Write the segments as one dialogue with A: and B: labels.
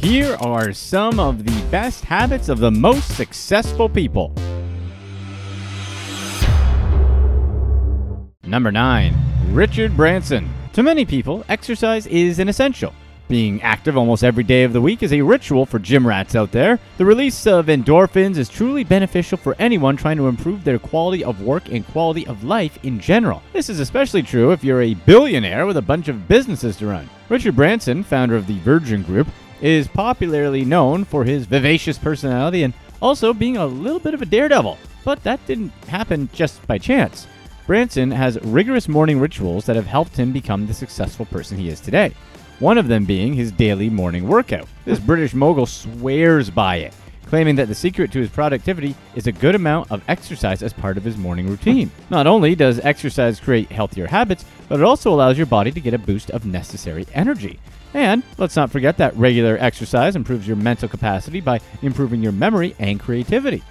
A: Here are some of the best habits of the most successful people. Number 9. Richard Branson. To many people, exercise is an essential. Being active almost every day of the week is a ritual for gym rats out there. The release of endorphins is truly beneficial for anyone trying to improve their quality of work and quality of life in general. This is especially true if you're a billionaire with a bunch of businesses to run. Richard Branson, founder of the Virgin Group, is popularly known for his vivacious personality and also being a little bit of a daredevil. But that didn't happen just by chance. Branson has rigorous morning rituals that have helped him become the successful person he is today. One of them being his daily morning workout. This British mogul swears by it, claiming that the secret to his productivity is a good amount of exercise as part of his morning routine. Not only does exercise create healthier habits, but it also allows your body to get a boost of necessary energy. And let's not forget that regular exercise improves your mental capacity by improving your memory and creativity.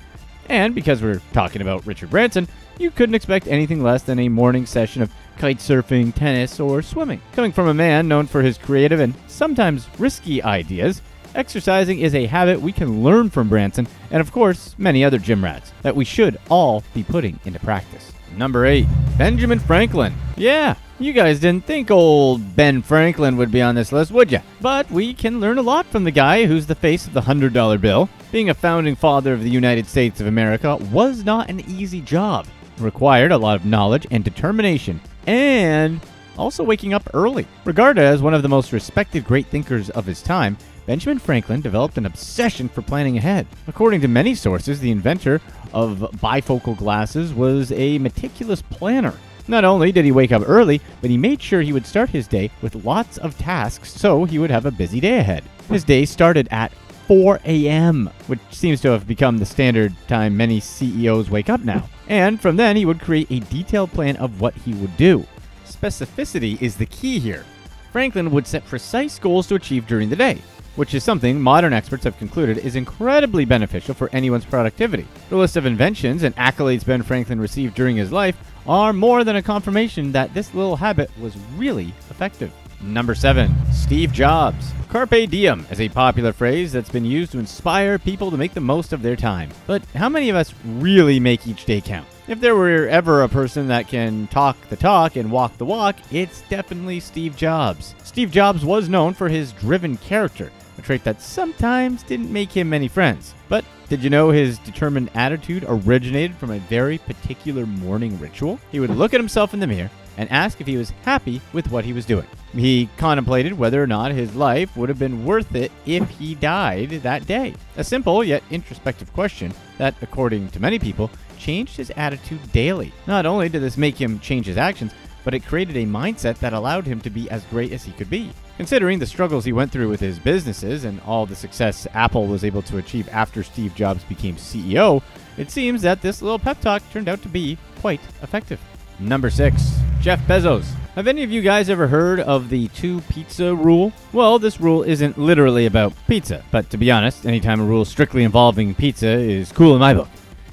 A: And because we're talking about Richard Branson, you couldn't expect anything less than a morning session of kitesurfing, tennis, or swimming. Coming from a man known for his creative and sometimes risky ideas, exercising is a habit we can learn from Branson and, of course, many other gym rats that we should all be putting into practice. Number 8. Benjamin Franklin. Yeah, you guys didn't think old Ben Franklin would be on this list, would ya? But we can learn a lot from the guy who's the face of the $100 bill. Being a founding father of the United States of America was not an easy job. It required a lot of knowledge and determination, and also waking up early. Regarded as one of the most respected great thinkers of his time, Benjamin Franklin developed an obsession for planning ahead. According to many sources, the inventor of bifocal glasses was a meticulous planner. Not only did he wake up early, but he made sure he would start his day with lots of tasks so he would have a busy day ahead. His day started at 4 a.m., which seems to have become the standard time many CEOs wake up now. And from then, he would create a detailed plan of what he would do. Specificity is the key here. Franklin would set precise goals to achieve during the day, which is something modern experts have concluded is incredibly beneficial for anyone's productivity. The list of inventions and accolades Ben Franklin received during his life are more than a confirmation that this little habit was really effective. Number 7. Steve Jobs. Carpe diem is a popular phrase that's been used to inspire people to make the most of their time. But how many of us really make each day count? If there were ever a person that can talk the talk and walk the walk, it's definitely Steve Jobs. Steve Jobs was known for his driven character, a trait that sometimes didn't make him many friends. But did you know his determined attitude originated from a very particular morning ritual? He would look at himself in the mirror and ask if he was happy with what he was doing. He contemplated whether or not his life would have been worth it if he died that day. A simple yet introspective question that, according to many people, changed his attitude daily. Not only did this make him change his actions, but it created a mindset that allowed him to be as great as he could be. Considering the struggles he went through with his businesses and all the success Apple was able to achieve after Steve Jobs became CEO, it seems that this little pep talk turned out to be quite effective. Number 6. Jeff Bezos. Have any of you guys ever heard of the 2 pizza rule? Well, this rule isn't literally about pizza, but to be honest, anytime a rule strictly involving pizza is cool in my book.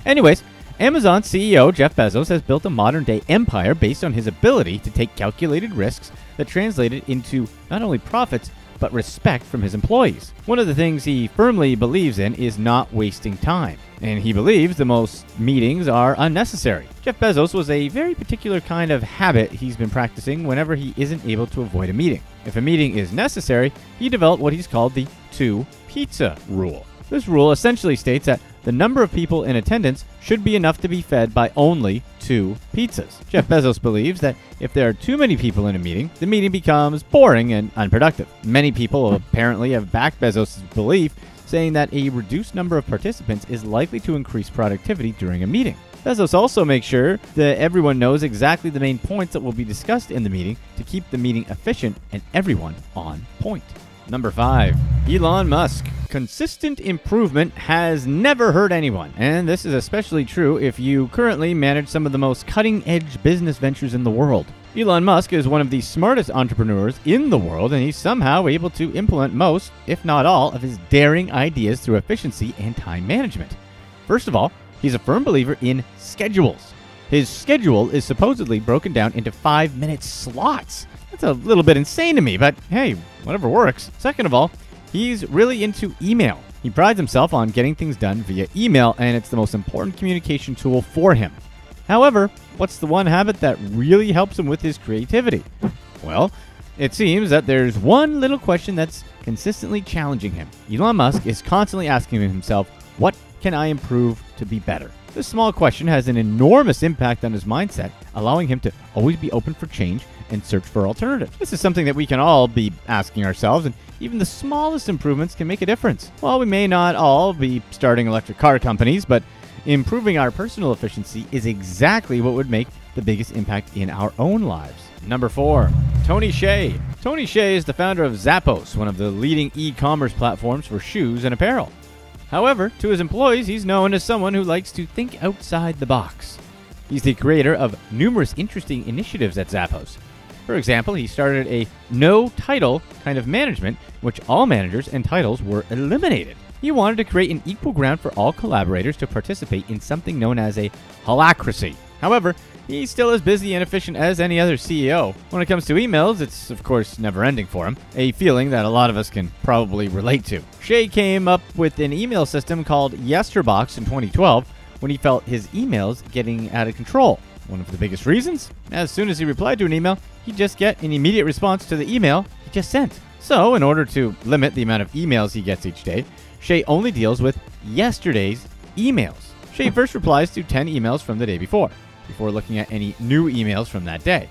A: Anyways, Amazon CEO Jeff Bezos has built a modern-day empire based on his ability to take calculated risks that translated into not only profits, but respect from his employees. One of the things he firmly believes in is not wasting time, and he believes the most meetings are unnecessary. Jeff Bezos was a very particular kind of habit he's been practicing whenever he isn't able to avoid a meeting. If a meeting is necessary, he developed what he's called the 2 pizza rule. This rule essentially states that the number of people in attendance should be enough to be fed by only 2 pizzas. Jeff Bezos believes that if there are too many people in a meeting, the meeting becomes boring and unproductive. Many people apparently have backed Bezos' belief, saying that a reduced number of participants is likely to increase productivity during a meeting. Bezos also makes sure that everyone knows exactly the main points that will be discussed in the meeting to keep the meeting efficient and everyone on point. Number 5. Elon Musk. Consistent improvement has never hurt anyone, and this is especially true if you currently manage some of the most cutting-edge business ventures in the world. Elon Musk is one of the smartest entrepreneurs in the world, and he's somehow able to implement most, if not all, of his daring ideas through efficiency and time management. First of all, he's a firm believer in schedules. His schedule is supposedly broken down into 5-minute slots. That's a little bit insane to me, but hey, whatever works. Second of all, He's really into email. He prides himself on getting things done via email, and it's the most important communication tool for him. However, what's the one habit that really helps him with his creativity? Well, it seems that there's one little question that's consistently challenging him. Elon Musk is constantly asking himself, what can I improve to be better? This small question has an enormous impact on his mindset, allowing him to always be open for change and search for alternatives. This is something that we can all be asking ourselves, and even the smallest improvements can make a difference. While we may not all be starting electric car companies, but improving our personal efficiency is exactly what would make the biggest impact in our own lives. Number 4, Tony Hsieh. Tony Hsieh is the founder of Zappos, one of the leading e-commerce platforms for shoes and apparel. However, to his employees, he's known as someone who likes to think outside the box. He's the creator of numerous interesting initiatives at Zappos. For example, he started a no-title kind of management, in which all managers and titles were eliminated. He wanted to create an equal ground for all collaborators to participate in something known as a holacracy. However, he's still as busy and efficient as any other CEO. When it comes to emails, it's of course never ending for him, a feeling that a lot of us can probably relate to. Hsieh came up with an email system called Yesterbox in 2012 when he felt his emails getting out of control. One of the biggest reasons? As soon as he replied to an email, he'd just get an immediate response to the email he just sent. So, in order to limit the amount of emails he gets each day, Hsieh only deals with yesterday's emails. Hsieh first replies to 10 emails from the day before looking at any new emails from that day.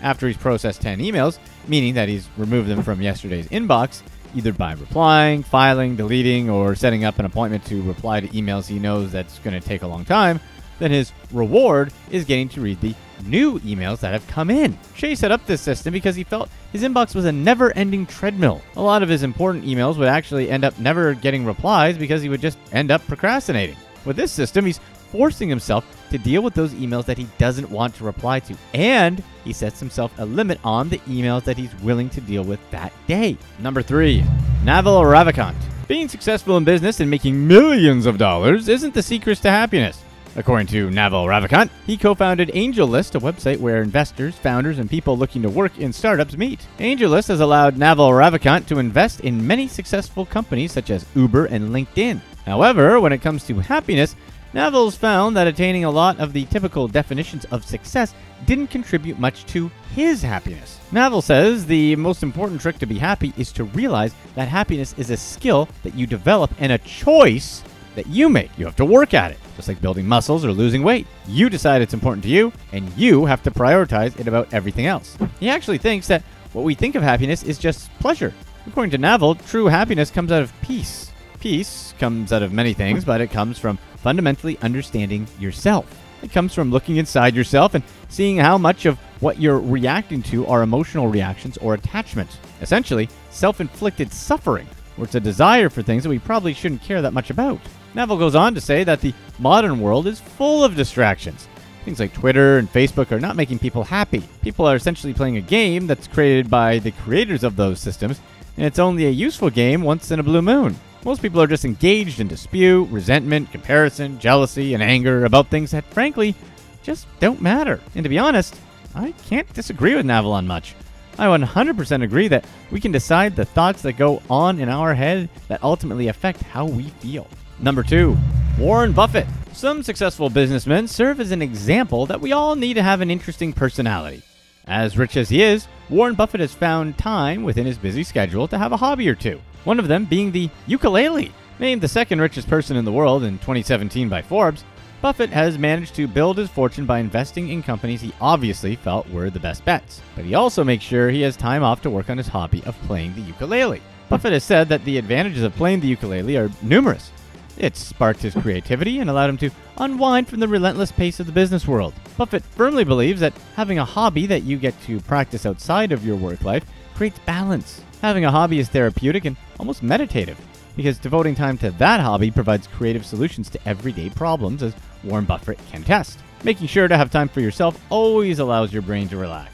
A: After he's processed 10 emails, meaning that he's removed them from yesterday's inbox, either by replying, filing, deleting, or setting up an appointment to reply to emails he knows that's going to take a long time, then his reward is getting to read the new emails that have come in. Hsieh set up this system because he felt his inbox was a never-ending treadmill. A lot of his important emails would actually end up never getting replies because he would just end up procrastinating. With this system, he's forcing himself to deal with those emails that he doesn't want to reply to, and he sets himself a limit on the emails that he's willing to deal with that day. Number 3, Naval Ravikant. Being successful in business and making millions of dollars isn't the secret to happiness. According to Naval Ravikant, he co-founded AngelList, a website where investors, founders, and people looking to work in startups meet. AngelList has allowed Naval Ravikant to invest in many successful companies such as Uber and LinkedIn. However, when it comes to happiness, Naval's found that attaining a lot of the typical definitions of success didn't contribute much to his happiness. Naval says the most important trick to be happy is to realize that happiness is a skill that you develop and a choice that you make. You have to work at it, just like building muscles or losing weight. You decide it's important to you, and you have to prioritize it about everything else. He actually thinks that what we think of happiness is just pleasure. According to Naval, true happiness comes out of peace. Peace comes out of many things, but it comes from fundamentally understanding yourself. It comes from looking inside yourself and seeing how much of what you're reacting to are emotional reactions or attachments. Essentially, self-inflicted suffering, where it's a desire for things that we probably shouldn't care that much about. Naval goes on to say that the modern world is full of distractions. Things like Twitter and Facebook are not making people happy. People are essentially playing a game that's created by the creators of those systems, and it's only a useful game once in a blue moon. Most people are just engaged in dispute, resentment, comparison, jealousy, and anger about things that, frankly, just don't matter. And to be honest, I can't disagree with Naval on much. I 100% agree that we can decide the thoughts that go on in our head that ultimately affect how we feel. Number 2, Warren Buffett. Some successful businessmen serve as an example that we all need to have an interesting personality. As rich as he is, Warren Buffett has found time within his busy schedule to have a hobby or two. One of them being the ukulele. Named the second richest person in the world in 2017 by Forbes, Buffett has managed to build his fortune by investing in companies he obviously felt were the best bets. But he also makes sure he has time off to work on his hobby of playing the ukulele. Buffett has said that the advantages of playing the ukulele are numerous. It sparked his creativity and allowed him to unwind from the relentless pace of the business world. Buffett firmly believes that having a hobby that you get to practice outside of your work life creates balance. Having a hobby is therapeutic and almost meditative, because devoting time to that hobby provides creative solutions to everyday problems, as Warren Buffett can attest. Making sure to have time for yourself always allows your brain to relax.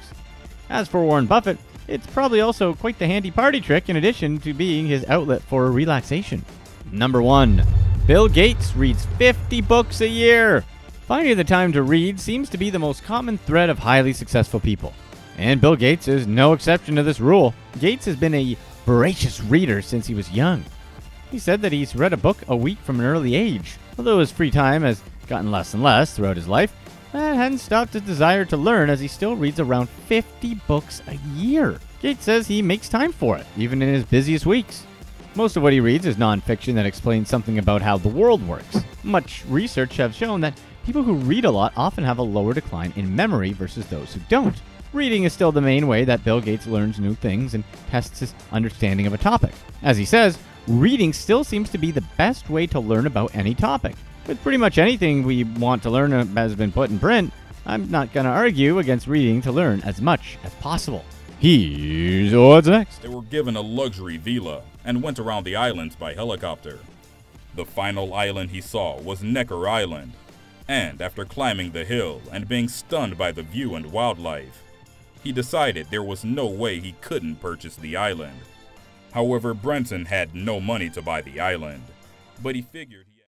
A: As for Warren Buffett, it's probably also quite the handy party trick in addition to being his outlet for relaxation. Number 1. Bill Gates reads 50 books a year. Finding the time to read seems to be the most common thread of highly successful people. And Bill Gates is no exception to this rule. Gates has been a voracious reader since he was young. He said that he's read a book a week from an early age. Although his free time has gotten less and less throughout his life, that hadn't stopped his desire to learn, as he still reads around 50 books a year. Gates says he makes time for it, even in his busiest weeks. Most of what he reads is nonfiction that explains something about how the world works. Much research has shown that people who read a lot often have a lower decline in memory versus those who don't. Reading is still the main way that Bill Gates learns new things and tests his understanding of a topic. As he says, reading still seems to be the best way to learn about any topic. With pretty much anything we want to learn has been put in print, I'm not going to argue against reading to learn as much as possible. Here's what's next.
B: They were given a luxury villa and went around the islands by helicopter. The final island he saw was Necker Island, and after climbing the hill and being stunned by the view and wildlife, he decided there was no way he couldn't purchase the island. However, Branson had no money to buy the island, but he figured